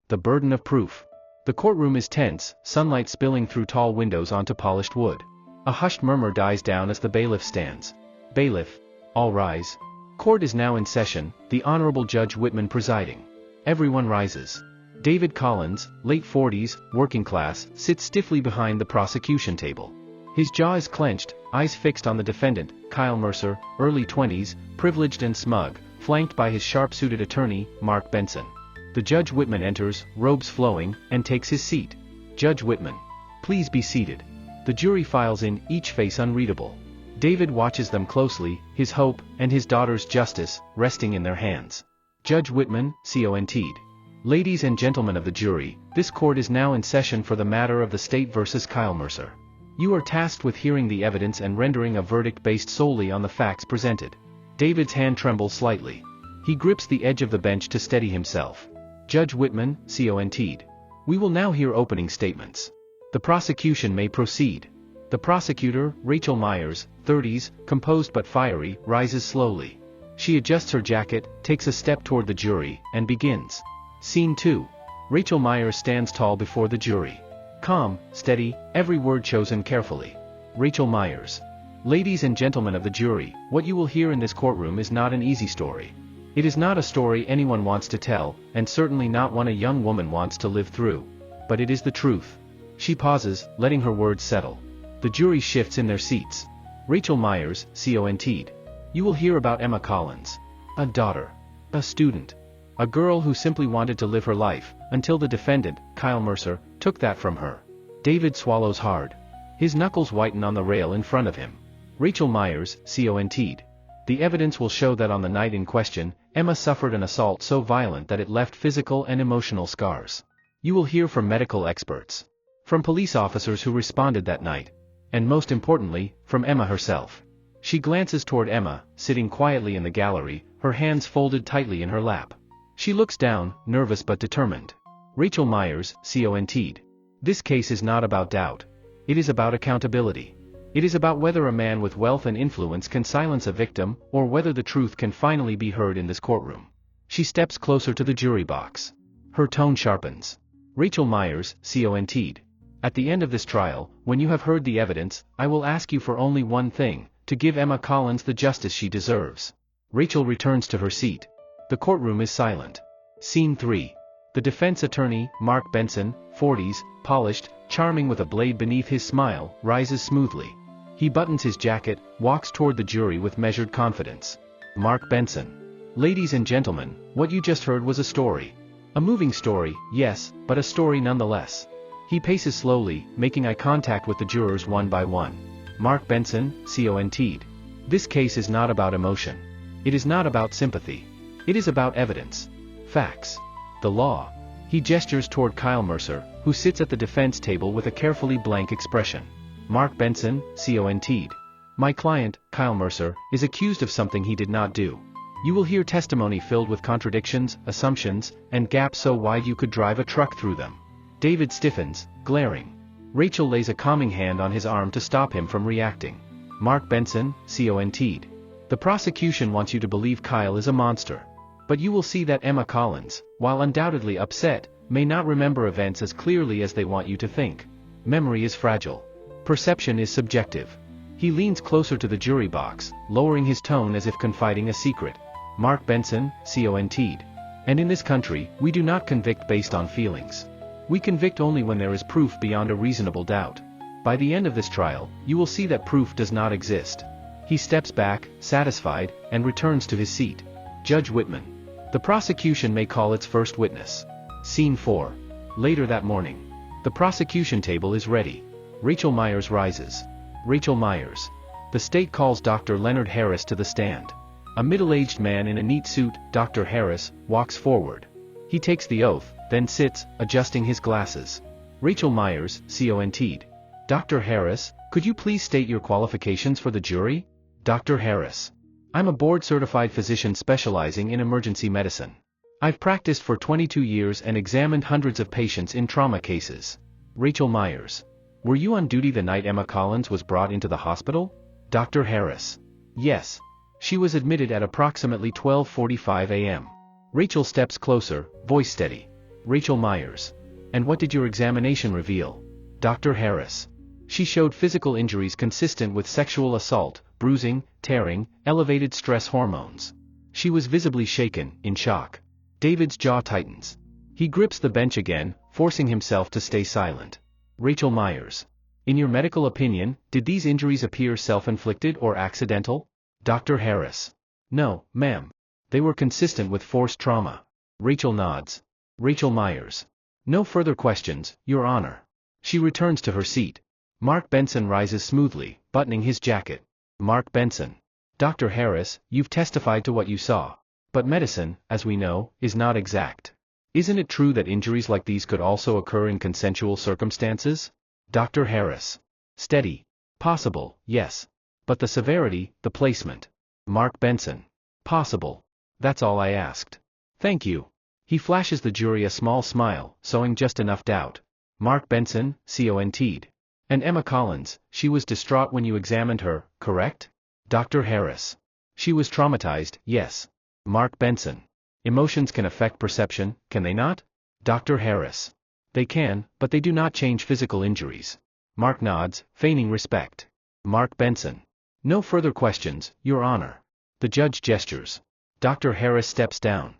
The burden of proof. The courtroom is tense, sunlight spilling through tall windows onto polished wood. A hushed murmur dies down as the bailiff stands. Bailiff. All rise. Court is now in session, the Honorable Judge Whitman presiding. Everyone rises. David Collins, late 40s, working class, sits stiffly behind the prosecution table. His jaw is clenched, eyes fixed on the defendant, Kyle Mercer, early 20s, privileged and smug, flanked by his sharp-suited attorney, Mark Benson. The Judge Whitman enters, robes flowing, and takes his seat. Judge Whitman. Please be seated. The jury files in, each face unreadable. David watches them closely, his hope, and his daughter's justice, resting in their hands. Judge Whitman, CONT'd. Ladies and gentlemen of the jury, this court is now in session for the matter of the state versus Kyle Mercer. You are tasked with hearing the evidence and rendering a verdict based solely on the facts presented. David's hand trembles slightly. He grips the edge of the bench to steady himself. Judge Whitman, CONT'd. We will now hear opening statements. The prosecution may proceed. The prosecutor, Rachel Myers, 30s, composed but fiery, rises slowly. She adjusts her jacket, takes a step toward the jury, and begins. Scene 2. Rachel Myers stands tall before the jury. Calm, steady, every word chosen carefully. Rachel Myers. Ladies and gentlemen of the jury, what you will hear in this courtroom is not an easy story. It is not a story anyone wants to tell, and certainly not one a young woman wants to live through. But it is the truth. She pauses, letting her words settle. The jury shifts in their seats. Rachel Myers, CONT'd. You will hear about Emma Collins. A daughter. A student. A girl who simply wanted to live her life, until the defendant, Kyle Mercer, took that from her. David swallows hard. His knuckles whiten on the rail in front of him. Rachel Myers, CONT'd. The evidence will show that on the night in question, Emma suffered an assault so violent that it left physical and emotional scars. You will hear from medical experts. From police officers who responded that night. And most importantly, from Emma herself. She glances toward Emma, sitting quietly in the gallery, her hands folded tightly in her lap. She looks down, nervous but determined. Rachel Myers, CONT'd. This case is not about doubt. It is about accountability. It is about whether a man with wealth and influence can silence a victim, or whether the truth can finally be heard in this courtroom. She steps closer to the jury box. Her tone sharpens. Rachel Myers, CONT'd. At the end of this trial, when you have heard the evidence, I will ask you for only one thing, to give Emma Collins the justice she deserves. Rachel returns to her seat. The courtroom is silent. Scene 3. The defense attorney, Mark Benson, 40s, polished, charming with a blade beneath his smile, rises smoothly. He buttons his jacket, walks toward the jury with measured confidence. Mark Benson. Ladies and gentlemen, what you just heard was a story. A moving story, yes, but a story nonetheless. He paces slowly, making eye contact with the jurors one by one. Mark Benson, CONT'd. This case is not about emotion. It is not about sympathy. It is about evidence. Facts. The law. He gestures toward Kyle Mercer, who sits at the defense table with a carefully blank expression. Mark Benson, CONT'd. My client, Kyle Mercer, is accused of something he did not do. You will hear testimony filled with contradictions, assumptions, and gaps so wide you could drive a truck through them. David stiffens, glaring. Rachel lays a calming hand on his arm to stop him from reacting. Mark Benson, CONT'd. The prosecution wants you to believe Kyle is a monster. But you will see that Emma Collins, while undoubtedly upset, may not remember events as clearly as they want you to think. Memory is fragile. Perception is subjective. He leans closer to the jury box, lowering his tone as if confiding a secret. Mark Benson, CONT'd. And in this country, we do not convict based on feelings. We convict only when there is proof beyond a reasonable doubt. By the end of this trial, you will see that proof does not exist. He steps back, satisfied, and returns to his seat. Judge Whitman. The prosecution may call its first witness. Scene 4. Later that morning. The prosecution table is ready. Rachel Myers rises. Rachel Myers. The state calls Dr. Leonard Harris to the stand. A middle-aged man in a neat suit, Dr. Harris, walks forward. He takes the oath, then sits, adjusting his glasses. Rachel Myers, CONT'd. Dr. Harris, could you please state your qualifications for the jury? Dr. Harris. I'm a board-certified physician specializing in emergency medicine. I've practiced for 22 years and examined hundreds of patients in trauma cases. Rachel Myers. Were you on duty the night Emma Collins was brought into the hospital? Dr. Harris. Yes. She was admitted at approximately 12:45 a.m. Rachel steps closer, voice steady. Rachel Myers. And what did your examination reveal? Dr. Harris. She showed physical injuries consistent with sexual assault, bruising, tearing, elevated stress hormones. She was visibly shaken, in shock. David's jaw tightens. He grips the bench again, forcing himself to stay silent. Rachel Myers. In your medical opinion, did these injuries appear self-inflicted or accidental? Dr. Harris. No, ma'am. They were consistent with forced trauma. Rachel nods. Rachel Myers. No further questions, Your Honor. She returns to her seat. Mark Benson rises smoothly, buttoning his jacket. Mark Benson. Dr. Harris, you've testified to what you saw. But medicine, as we know, is not exact. Isn't it true that injuries like these could also occur in consensual circumstances? Dr. Harris. Steady. Possible, yes. But the severity, the placement. Mark Benson. Possible. That's all I asked. Thank you. He flashes the jury a small smile, sowing just enough doubt. Mark Benson, CONT'd. And Emma Collins, she was distraught when you examined her, correct? Dr. Harris. She was traumatized, yes. Mark Benson. Emotions can affect perception, can they not? Dr. Harris. They can, but they do not change physical injuries. Mark nods, feigning respect. Mark Benson. No further questions, Your Honor. The judge gestures. Dr. Harris steps down.